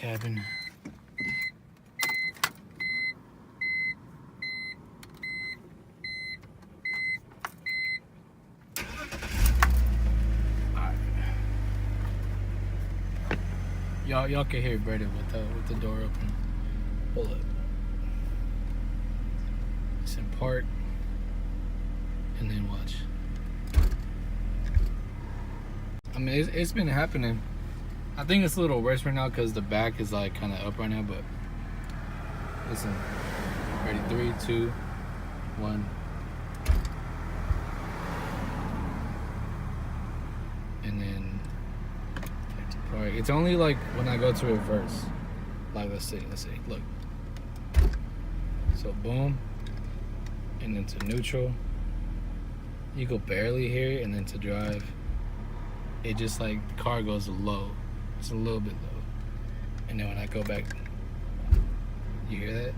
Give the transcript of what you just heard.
cabin. Y'all can hear it better with the door open. Pull up. It's in park, and then watch. I mean, it's been happening. I think it's a little worse right now because the back is like kind of up right now. But listen, ready? 3, 2, 1. And then right. It's only like when I go to reverse. Like let's see. Look. So boom, and then to neutral. You go barely hear it, and then to drive, it just like the car goes low. It's a little bit low, and then when I go back, you hear that?